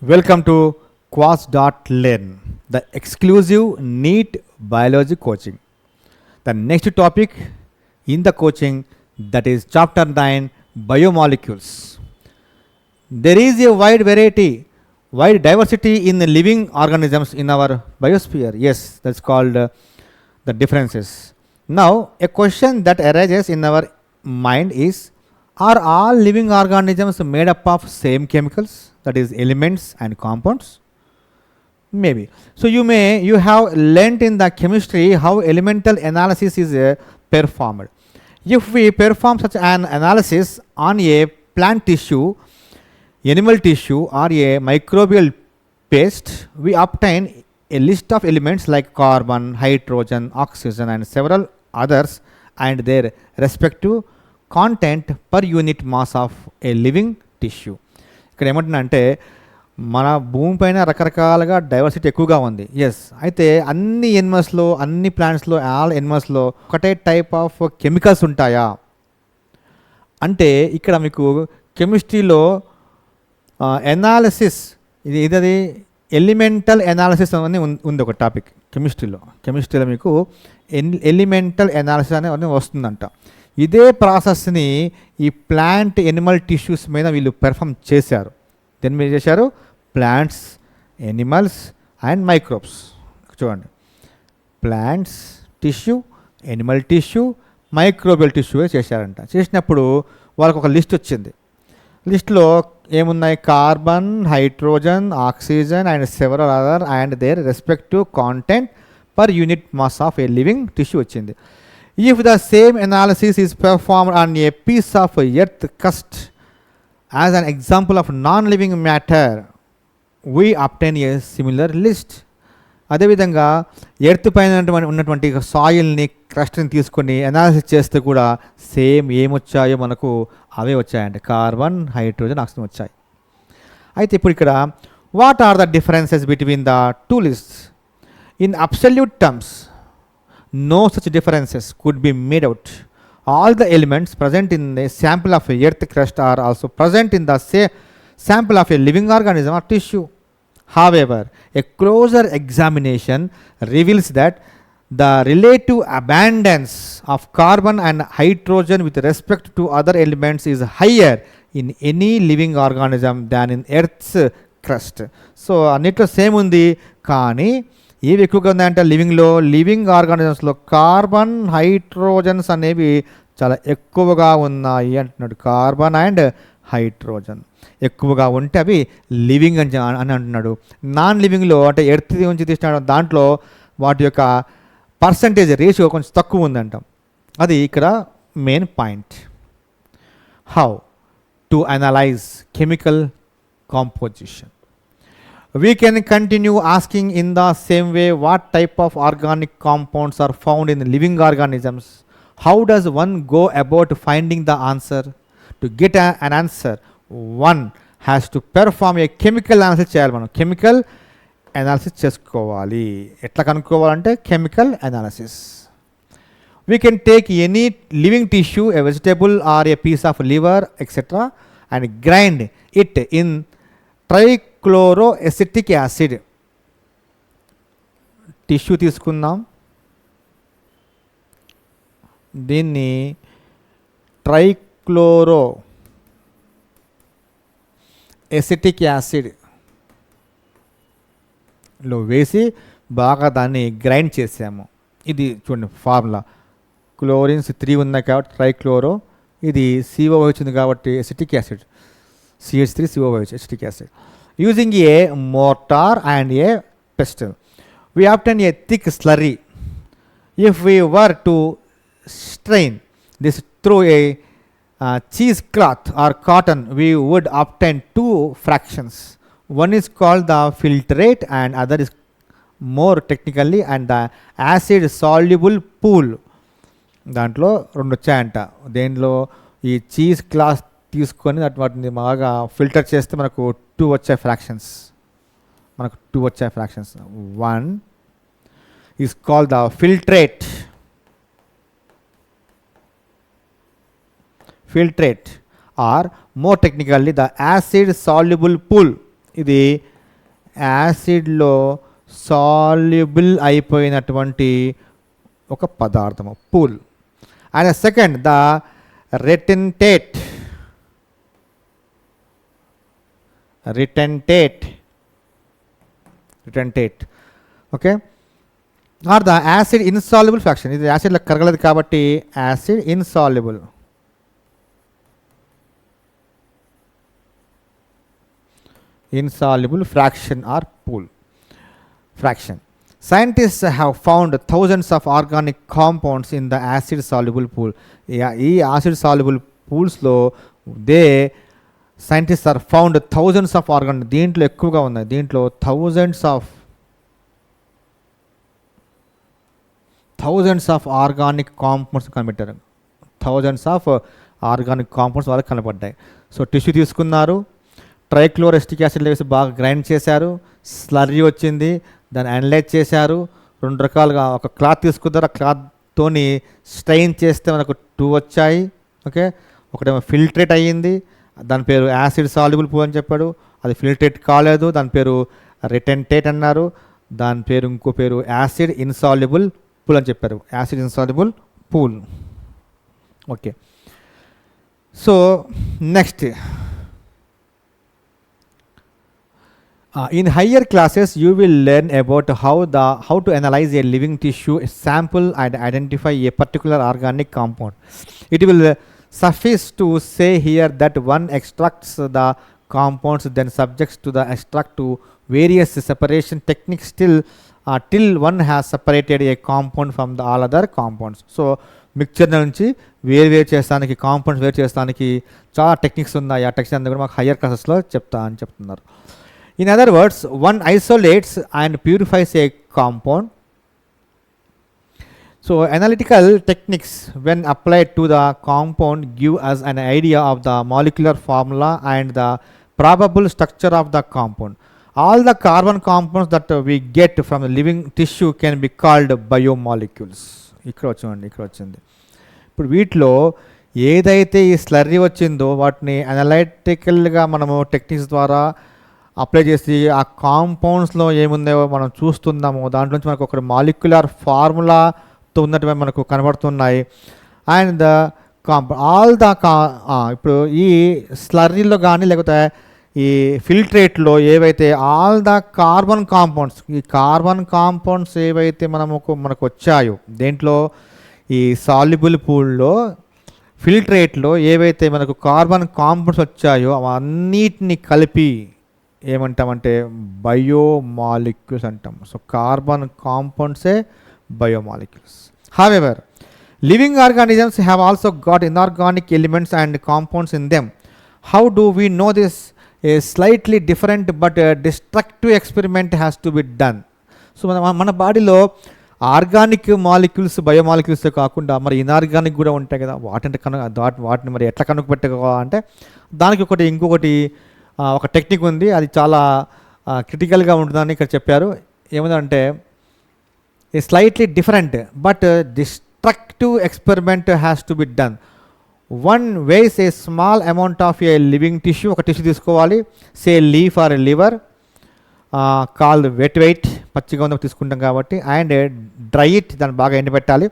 Welcome to Quas.Learn, the exclusive NEET biology coaching. The next topic in the coaching, that is chapter 9, biomolecules. There is a wide diversity in the living organisms in our biosphere. Yes, that's called the differences. Now, a question that arises in our mind is, are all living organisms made up of same chemicals, that is elements and compounds? Maybe. So you have learnt in the chemistry how elemental analysis is performed. If we perform such an analysis on a plant tissue, animal tissue, or a microbial paste, we obtain a list of elements like carbon, hydrogen, oxygen, and several others, and their respective content per unit mass of a living tissue. ఇక్కడ ఏమంటున్నా మన భూమి పైన రకరకాలుగా diversity ఎక్కువగా ఉంది. Yes, అయితే అన్ని ఎనిమల్స్లో, అన్ని ప్లాంట్స్లో, ఆల్ ఎనిమల్స్లో ఒకటే టైప్ ఆఫ్ కెమికల్స్ ఉంటాయా అంటే ఇక్కడ మీకు కెమిస్ట్రీలో ఎనాలిసిస్ ఇది ఎలిమెంటల్ ఎనాలిసిస్ అని ఉంది ఒక టాపిక్ కెమిస్ట్రీలో మీకు ఎలిమెంటల్ ఎనాలిసిస్ అనేది వస్తుందంట. ఇదే ప్రాసెస్ని ఈ ప్లాంట్ ఎనిమల్ టిష్యూస్ మీద వీళ్ళు పెర్ఫామ్ చేశారు. దేని మీద చేశారు? Plants, animals and microbes. చూడండి, plants tissue, animal tissue, microbial tissue చేశారంట. చేసినప్పుడు వాళ్ళకు ఒక లిస్ట్ వచ్చింది. లిస్ట్లో ఏమున్నాయి? Carbon, hydrogen, oxygen and several other and their respective content per unit mass of a living tissue వచ్చింది. If the same analysis is performed on a piece of earth crust as an example of non-living matter, we obtain a similar list. అదేవిధంగా earth పైన ఉన్నటువంటి సాయిల్ని, క్రస్ట్ని తీసుకొని analysis చేస్తే కూడా same ఏమొచ్చాయో మనకు అవే వచ్చాయంటే carbon, hydrogen, oxygen వచ్చాయి. అయితే ఇప్పుడు ఇక్కడ what are the differences between the two lists? In absolute terms, no such differences could be made out. All the elements present in a sample of a earth crust are also present in the sample of a living organism or tissue. However, a closer examination reveals that the relative abundance of carbon and hydrogen with respect to other elements is higher in any living organism than in earth's crust. So అన్నిట్లో same ఉంది, కానీ ఏవి ఎక్కువగా ఉన్నాయంటే living ఆర్గానిజమ్స్లో carbon, hydrogens అనేవి చాలా ఎక్కువగా ఉన్నాయి అంటున్నాడు. కార్బన్ అండ్ హైడ్రోజన్ ఎక్కువగా ఉంటే అవి లివింగ్ అని అంటున్నాడు. నాన్ లివింగ్లో అంటే ఎర్త్ నుంచి తీసినాడు, దాంట్లో వాటి యొక్క పర్సంటేజ్ రేషియో కొంచెం తక్కువ ఉందంటాం. అది ఇక్కడ main point. How to analyse chemical composition? We can continue asking in the same way, what type of organic compounds are found in living organisms? How does one go about finding the answer? To get an answer, one has to perform a chemical analysis చేయాలి. మనం chemical analysis చేసుకోవాలి. ఎట్లా కనుక్కోవాలంటే chemical analysis. We can take any living tissue, a vegetable or a piece of liver, etc., and grind it in trichloroacetic acid. Tissue తీసుకుందాం, దీన్ని trichloro acetic యాసిడ్లో వేసి బాగా దాన్ని గ్రైండ్ చేసాము. ఇది చూడండి ఫార్ములా, క్లోరిన్స్ 3 ఉన్నాయి కాబట్టి ట్రైక్లోరో, ఇది CO వచ్చింది కాబట్టి acetic acid, CH3COOH, acetic acid. Using a mortar and a pestle, we obtain a thick slurry. If we were to strain this through a cheesecloth or cotton, we would obtain two fractions. One is called the filtrate and other is more technically and the acid soluble pool. దాంట్లో రెండు వచ్చాయంట. దేంట్లో ఈ cheese cloth తీసుకొని వాటిని బాగా filter చేస్తే మనకు 2 వచ్చాయి fractions. 1 is called the filtrate. or more technically the acid soluble pool ఇది యాసిడ్లో సాల్యుబుల్ అయిపోయినటువంటి ఒక పదార్థము, pool. And second the retentate okay, are the acid insoluble fraction. ఇది యాసిడ్లో కరగలేదు కాబట్టి acid insoluble. Insoluble fraction or pool fraction. Scientists have found thousands of organic compounds in the acid soluble pool. ఈ acid soluble pools లో scientists are found thousands of organic, దీంట్లో ఎక్కువగా ఉన్నాయి, దీంట్లో thousands of organic compounds కనిపెట్టారు. thousands of organic compounds వాళ్ళకి కనపడ్డాయి. So tissue తీసుకున్నారు, ట్రైక్లోరెస్టిక్ యాసిడ్ వేసి బాగా గ్రైండ్ చేశారు, స్లర్రీ వచ్చింది, దాన్ని అనలైజ్ చేశారు. 2 రకాలుగా ఒక క్లాత్ తీసుకున్నారు, ఆ క్లాత్తోని స్ట్రెయిన్ చేస్తే మనకు 2 వచ్చాయి. ఓకే, ఒకటేమో ఫిల్ట్రేట్ అయ్యింది, దాని పేరు యాసిడ్ సాల్యుబుల్ పూల్ అని చెప్పాడు. అది ఫిల్ట్రేట్ కాలేదు, దాని పేరు రిటెంటేట్ అన్నారు. దాని పేరు ఇంకో పేరు యాసిడ్ ఇన్సాల్యుబుల్ పూల్ అని చెప్పారు, acid insoluble pool. Okay, so next in higher classes you will learn about how to analyze a living tissue sample and identify a particular organic compound. It will suffice to say here that one extracts the compounds, then subjects to the extract to various separation techniques till one has separated a compound from the all other compounds. So mixture నుంచి వేరు చేస్తానికి, compounds వేరు చేస్తానికి చాలా techniques ఉన్నాయి. ఆ techniques అంతా కూడా మాకు హయ్యర్ క్లాసెస్లో అని చెప్తున్నారు. In other words, one isolates and purifies a compound. So analytical techniques when applied to the compound give us an idea of the molecular formula and the probable structure of the compound. All the carbon compounds that we get from the living tissue can be called biomolecules. ఇక్కడ వచ్చింది. ఇప్పుడు వీటిలో ఏదైతే ఈ slurry వచ్చిందో వాటిని అనలైటికల్గా మనము techniques ద్వారా అప్లై చేసి ఆ కాంపౌండ్స్లో ఏముందో మనం చూస్తున్నాము. దాంట్లో నుంచి మనకు ఒక మాలిక్యులర్ ఫార్ములాతో ఉన్నట్టుగా మనకు కనబడుతున్నాయి. అండ్ ద ఇప్పుడు ఈ స్లర్రీలో కానీ లేకపోతే ఈ ఫిల్ట్రేట్లో ఏవైతే ఆల్ ద కార్బన్ కాంపౌండ్స్, ఈ కార్బన్ కాంపౌండ్స్ ఏవైతే మనకు వచ్చాయో దేంట్లో ఈ సాల్యుబుల్ పూల్లో ఫిల్ట్రేట్లో ఏవైతే మనకు కార్బన్ కాంపౌండ్స్ వచ్చాయో అవన్నిటిని కలిపి ఏమంటామంటే బయోమాలిక్యూల్స్ అంటాం. సో కార్బన్ కాంపౌండ్సే biomolecules. However living organisms have also got inorganic elements and compounds in them. How do we know this? A slightly different but destructive experiment has to be done. So మన బాడీలో organic molecules biomolecules కాకుండా మరి inorganic కూడా ఉంటాయి కదా, వాటిని మరి ఎట్లా కనుక్కోవాలంటే దానికి ఇంకొకటి ఒక టెక్నిక్ ఉంది, అది చాలా క్రిటికల్గా ఉంటుందని ఇక్కడ చెప్పారు. ఏముందంటే a slightly different but destructive experiment has to be done. One weighs a small amount of a living tissue, ఒక టిష్యూ తీసుకోవాలి, say leaf or liver, called weight, పచ్చిగా ఉందో తీసుకుంటాం కాబట్టి, అండ్ డ్రై ఇట్, దాన్ని బాగా ఎండబెట్టాలి.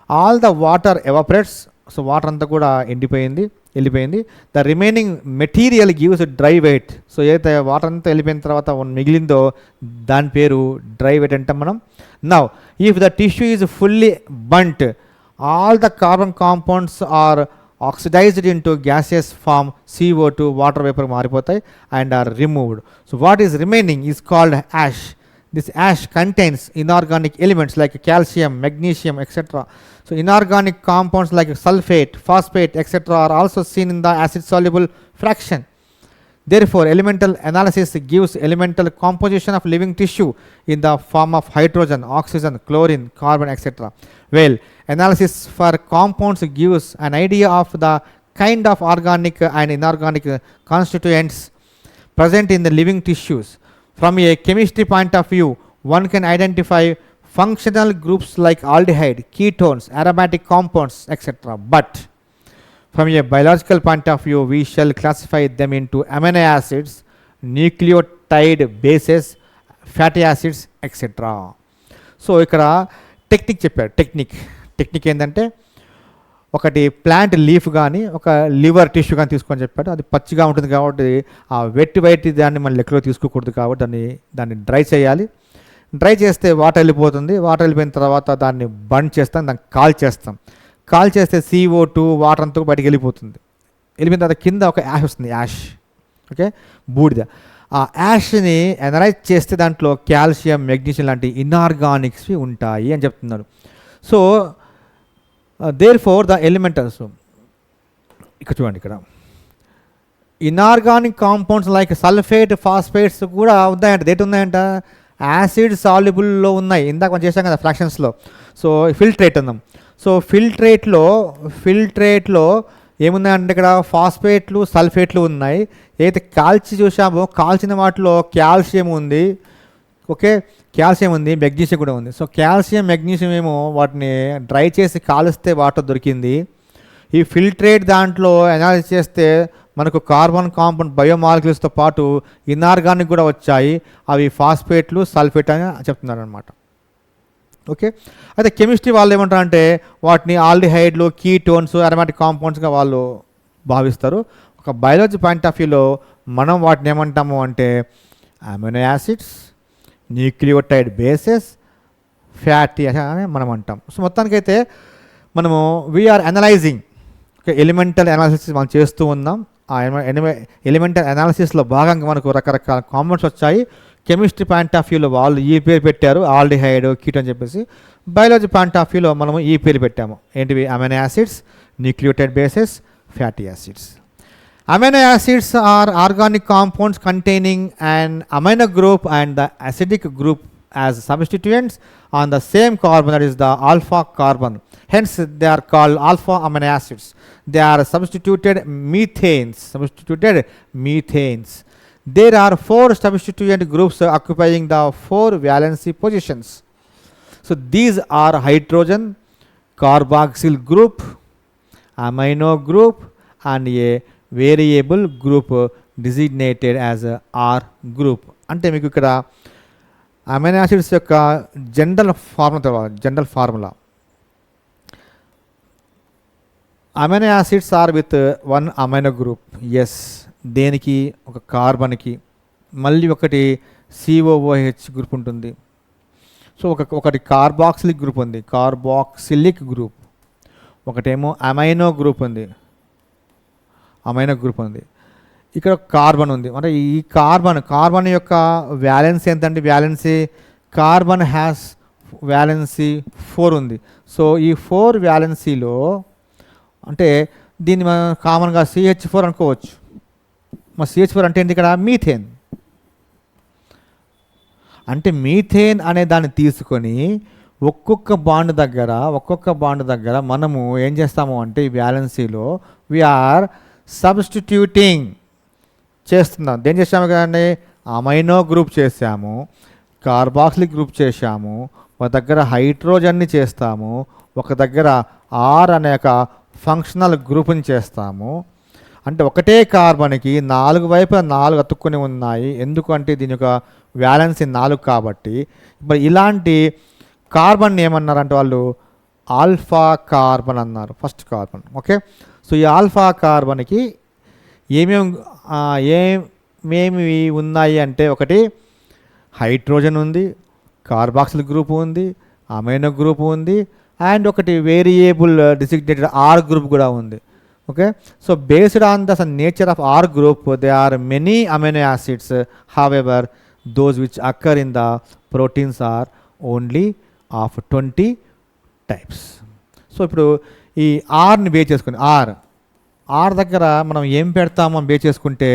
All the water evaporates, so water అంతా కూడా వెళ్ళిపోయింది. The remaining material gives dry weight. So ఏదైతే వాటర్ అంతా వెళ్ళిపోయిన తర్వాత మిగిలిందో దాని పేరు డ్రై వెయిట్ అంటాం మనం. Now if the tissue is fully burnt, all the carbon compounds are oxidized into gaseous form, CO2 water vapour మారిపోతాయి and are removed. So what is remaining is called ash. This ash contains inorganic elements like calcium, magnesium, etc. So inorganic compounds like sulfate, phosphate, etc. are also seen in the acid soluble fraction. Therefore elemental analysis gives elemental composition of living tissue in the form of hydrogen, oxygen, chlorine, carbon, etc. Well, analysis for compounds gives an idea of the kind of organic and inorganic constituents present in the living tissues. From a chemistry point of view, one can identify functional groups like aldehyde, ketones, aromatic compounds, etc. But from a biological point of view, we shall classify them into amino acids, nucleotide bases, fatty acids etcetera. So ఇక్కడ technique చెప్పారు. Technique ఏంటంటే ఒకటి plant leaf కానీ ఒక liver tissue కానీ తీసుకొని చెప్పాడు. అది పచ్చిగా ఉంటుంది కాబట్టి ఆ వైట్ దాన్ని మనం లెక్కలో తీసుకోకూడదు కాబట్టి దాన్ని డ్రై చేయాలి. డ్రై చేస్తే వాటర్ వెళ్ళిపోతుంది. వాటర్ వెళ్ళిపోయిన తర్వాత దాన్ని బర్న్ చేస్తాం, దాన్ని కాల్ చేస్తే CO2 వాటర్ అంతా బయటికి వెళ్ళిపోతుంది. వెళ్ళిపోయిన తర్వాత కింద ఒక యాష్ వస్తుంది, యాష్, ఓకే, బూడిద. ఆ యాష్ని ఎనలైజ్ చేస్తే దాంట్లో కాల్షియం, మెగ్నీషియం లాంటి ఇన్ఆర్గానిక్స్ ఉంటాయి అని చెప్తున్నారు. సో therefore the elementals, ఇక్కడ చూడండి, ఇక్కడ inorganic compounds like sulphate, phosphates కూడా ఉన్నాయంట. దేంట్లో ఉన్నాయంట? యాసిడ్ సాల్యుబుల్లో ఉన్నాయి. ఇందాక మనం చేసాం కదా ఫ్రాక్షన్స్లో. సో ఫిల్ట్రేట్ అన్నాం. సో ఫిల్ట్రేట్లో ఏమున్నాయంటే ఇక్కడ ఫాస్ఫేట్లు, సల్ఫేట్లు ఉన్నాయి. ఏదైతే కాల్చి చూసామో కాల్చిన వాటిలో కాల్షియం ఉంది, ఓకే, కాల్షియం ఉంది, మెగ్నీషియం కూడా ఉంది. సో కాల్షియం, మెగ్నీషియం ఏమో వాటిని డ్రై చేసి కాలుస్తే వాటర్ దొరికింది. ఈ ఫిల్ట్రేట్ దాంట్లో అనాలిసిస్ చేస్తే మనకు కార్బన్ కాంపౌండ్ బయోమాలిక్యూల్స్తో పాటు ఇన్ఆర్గానిక్ కూడా వచ్చాయి. అవి ఫాస్ఫేట్లు, సల్ఫేట్ అని చెప్తున్నారు అనమాట. ఓకే, అయితే కెమిస్ట్రీ వాళ్ళు ఏమంటారంటే వాటిని ఆల్డిహైడ్లు, కీటోన్స్, అరోమాటిక్ కాంపౌండ్స్గా వాళ్ళు భావిస్తారు. ఒక బయాలజీ పాయింట్ ఆఫ్ వ్యూలో మనం వాటిని ఏమంటాము అంటే amino acids, nucleotide bases, fatty అని మనం అంటాం. సో మొత్తానికైతే మనము వీఆర్ అనలైజింగ్, ఎలిమెంటల్ అనాలిసిస్ మనం చేస్తూ ఉన్నాం. ఆ ఎలిమెంటల్ అనాలిసిస్లో భాగంగా మనకు రకరకాల కాంపౌండ్స్ వచ్చాయి. కెమిస్ట్రీ పాయింట్ ఆఫ్ వ్యూలో వాళ్ళు ఈ పేరు పెట్టారు, ఆల్డిహైడ్, కీటో అని చెప్పేసి. బయాలజీ పాయింట్ ఆఫ్ వ్యూలో మనము ఈ పేరు పెట్టాము. ఏంటివి? Amino acids, nucleotide bases, fatty acids. Amino acids are organic compounds containing an amino group and the acidic group as substituents on the same carbon, that is the alpha carbon. Hence they are called alpha amino acids. They are substituted methanes. There are 4 substituent groups occupying the 4 valency positions. So these are hydrogen, carboxyl group, amino group and a variable group designated as R group. అంటే మీకు ఇక్కడ amino acids యొక్క general formula amino acids are with 1 amino group. Yes, దేనికి? ఒక కార్బన్కి. మళ్ళీ ఒకటి COOH group ఉంటుంది. సో ఒకటి కార్బాక్సిలిక్ గ్రూప్ ఉంది, కార్బాక్సిలిక్ గ్రూప్. ఒకటేమో అమైనో గ్రూప్ ఉంది. ఇక్కడ కార్బన్ ఉంది. అంటే ఈ కార్బన్ యొక్క వ్యాలెన్సీ ఎంతండి? కార్బన్ హ్యాస్ వ్యాలెన్సీ 4 ఉంది. సో ఈ 4 వ్యాలెన్సీలో అంటే దీన్ని మనం కామన్గా CH4 అనుకోవచ్చు. మరి CH4 అంటే ఏంటి? ఇక్కడ మీథేన్. అంటే మీథేన్ అనే దాన్ని తీసుకొని ఒక్కొక్క బాండ్ దగ్గర మనము ఏం చేస్తాము అంటే ఈ వ్యాలెన్సీలో వీఆర్ సబ్స్టిట్యూటింగ్ చేస్తున్నాం. దేని చేసాము కదండి? అమైనో గ్రూప్ చేసాము, కార్బాక్సిలిక్ గ్రూప్ చేసాము, ఒక దగ్గర హైడ్రోజన్ని చేస్తాము, ఒక దగ్గర ఆర్ అనే ఒక ఫంక్షనల్ గ్రూప్ని చేస్తాము. అంటే ఒకటే కార్బన్కి 4 వైపులా 4 అతుక్కుని ఉన్నాయి. ఎందుకంటే దీని యొక్క వ్యాలెన్సీ 4 కాబట్టి. ఇప్పుడు ఇలాంటి కార్బన్ ఏమన్నారంటే వాళ్ళు ఆల్ఫా కార్బన్ అన్నారు, ఫస్ట్ కార్బన్. ఓకే, సో ఈ ఆల్ఫా కార్బన్కి ఏమేమి ఉన్నాయి అంటే ఒకటి హైడ్రోజన్ ఉంది, కార్బాక్సిల్ గ్రూప్ ఉంది, అమైనో గ్రూప్ ఉంది, అండ్ ఒకటి వేరియబుల్ డిసిగ్నేటెడ్ ఆర్ గ్రూప్ కూడా ఉంది. Okay, so based on the nature of R group they are many amino acids. However those which occur in the proteins are only of 20 types. So ఇప్పుడు ఈ ఆర్ని base చేసుకుని are దగ్గర మనం ఏం పెడతామో base చేసుకుంటే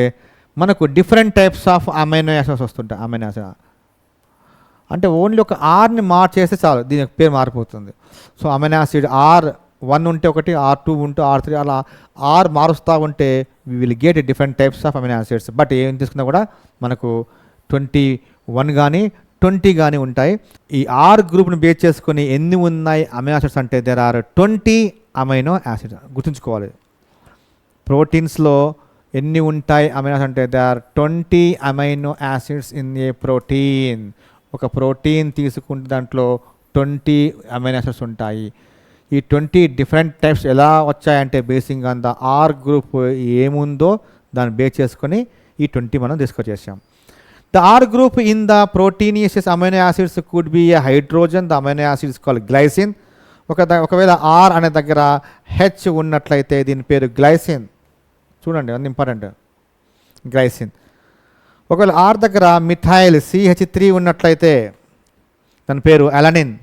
మనకు different types of amino acids వస్తుంటాయి. అమైనో యాసిడ్ అంటే ఓన్లీ ఒక ఆర్ని మార్చేస్తే చాలు, దీని పేరు మారిపోతుంది. సో అమైనో యాసిడ్ R1 ఉంటే ఒకటి, R2 ఉంటే R3, అలా ఆర్ మారుస్తూ ఉంటే we will get different types of amino acids. But ఏం తీసుకున్నా కూడా మనకు 21 కానీ 20 కానీ ఉంటాయి. ఈ ఆర్ గ్రూప్ని బేస్ చేసుకొని ఎన్ని ఉన్నాయి అమైనో యాసిడ్స్ అంటే దేర్ ఆర్ 20 అమైనో యాసిడ్స్. గుర్తుంచుకోవాలి, ప్రోటీన్స్లో ఎన్ని ఉంటాయి అమైనో యాసిడ్స్ అంటే they are 20 amino acids in a protein. ఒక ప్రోటీన్ తీసుకుంటే దాంట్లో 20 అమైనో యాసిడ్స్ ఉంటాయి. ఈ 20 డిఫరెంట్ టైప్స్ ఎలా వచ్చాయంటే basing on the R group ఏముందో దాన్ని బేస్ చేసుకొని ఈ 20 మనం డిస్కస్ చేసాం. The R group in the proteinaceous amino acids could be a hydrogen, the amino acids call glycine. ఒకవేళ ఆర్ అనే దగ్గర హెచ్ ఉన్నట్లయితే దీని పేరు గ్లైసిన్. చూడండి అది ఇంపార్టెంట్, గ్లైసిన్. ఒకవేళ ఆర్ దగ్గర మిథైల్ CH3 ఉన్నట్లయితే దాని పేరు alanine.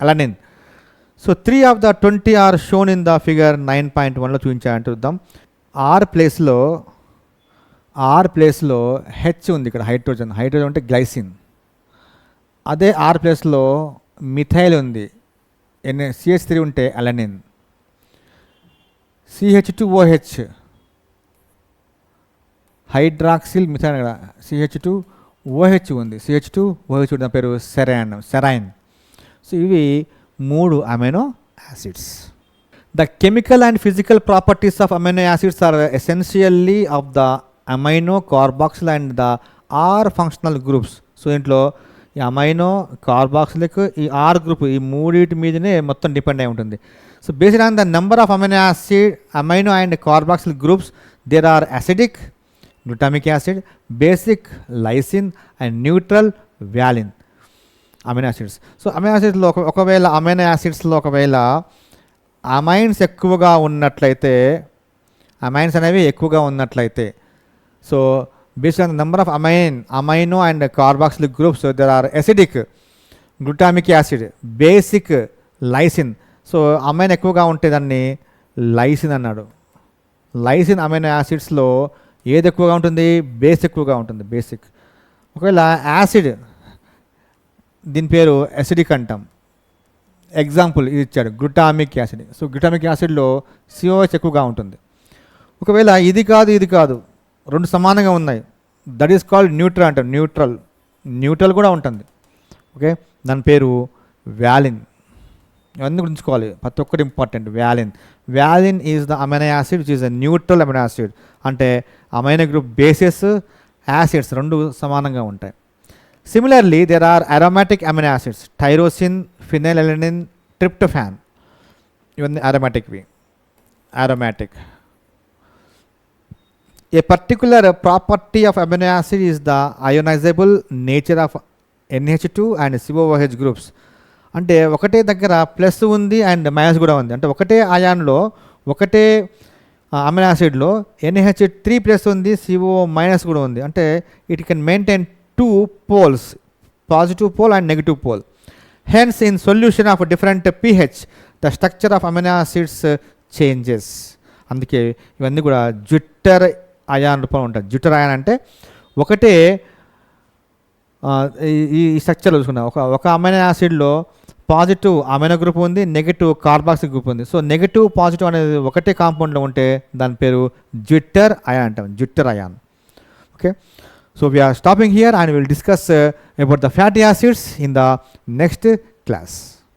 Alanine. So 3 of the 20 are shown in the figure 9.1లో చూపించాలని చూద్దాం. ఆర్ ప్లేస్లో హెచ్ ఉంది ఇక్కడ, హైడ్రోజన్ అంటే గ్లైసిన్. అదే ఆర్ ప్లేస్లో మిథైల్ ఉంది, CH3 ఉంటే అలనిన్. CH2OH హైడ్రాక్సిల్ మిథైల్ కదా, CH2OH ఉంది, CH2OH దాని పేరు సెరైన్. సో ఇవి 3 amino acids. The chemical and physical properties of amino acids are essentially of the amino, carboxyl and the R functional groups. So దీంట్లో ఈ amino, carboxylic, ఈ R group, ఈ మూడింటి మీదనే మొత్తం డిపెండ్ అయి ఉంటుంది. So based on the number of amino and carboxyl groups there are acidic, glutamic acid, basic, lysine and neutral, valine amino acids. So amino యాసిడ్స్లో ఒకవేళ అమైన్స్ ఎక్కువగా ఉన్నట్లయితే, అమైన్స్ అనేవి ఎక్కువగా ఉన్నట్లయితే, so based on the number of amino and carboxylic groups, so there are acidic, glutamic acid, basic, lysine. So amine ఎక్కువగా ఉంటే దాన్ని లైసిన్ అన్నాడు. లైసిన్ అమైనో యాసిడ్స్లో ఏది ఎక్కువగా ఉంటుంది? బేస్ ఎక్కువగా ఉంటుంది, బేసిక్. ఒకవేళ యాసిడ్, దీని పేరు అసిడిక్ అంటాం. ఎగ్జాంపుల్ ఇది ఇచ్చాడు, గ్లూటామిక్ యాసిడ్. సో గ్లూటామిక్ యాసిడ్లో COH ఎక్కువగా ఉంటుంది. ఒకవేళ ఇది కాదు రెండు సమానంగా ఉన్నాయి, దట్ ఈస్ కాల్డ్ న్యూట్రల్ అంటారు. న్యూట్రల్ కూడా ఉంటుంది. ఓకే, దాని పేరు వ్యాలిన్. ఇవన్నీ గుర్తుంచుకోవాలి, ప్రతి ఒక్కటి important. Valine is the amino acid which is a neutral amino acid. అంటే అమైనో గ్రూప్ బేసెస్, యాసిడ్స్ రెండు సమానంగా ఉంటాయి. Similarly there are aromatic amino acids, tyrosine, phenylalanine, tryptophan. ఇవన్నీ అరోమాటిక్వి. A particular property of amino acid is the ionizable nature of NH2 and COOH groups. అంటే ఒకటే దగ్గర plus ఉంది అండ్ మైనస్ కూడా ఉంది. అంటే ఒకటే అయాన్లో, ఒకటే అమైనో యాసిడ్లో NH3 ప్లస్ ఉంది, CO మైనస్ కూడా ఉంది. అంటే it can maintain 2 poles, positive pole and negative pole. Hence in solution of different pH the structure of amino acids changes. అందుకే ఇవన్నీ కూడా జ్యుటర్ అయాన్ రూపంలో ఉంటుంది. జ్యుటర్ అయాన్ అంటే ఒకటే ఈ స్ట్రక్చర్ చూసుకున్నాం. ఒక అమైనో యాసిడ్లో పాజిటివ్ అమైనో గ్రూప్ ఉంది, నెగిటివ్ కార్బాక్సిల్ గ్రూప్ ఉంది. సో నెగిటివ్, పాజిటివ్ అనేది ఒకటే కాంపౌండ్లో ఉంటే దాని పేరు జ్యుటర్ అయాన్ అంటాం, zwitter ion. Okay, so we are stopping here and will discuss about the fatty acids in the next class.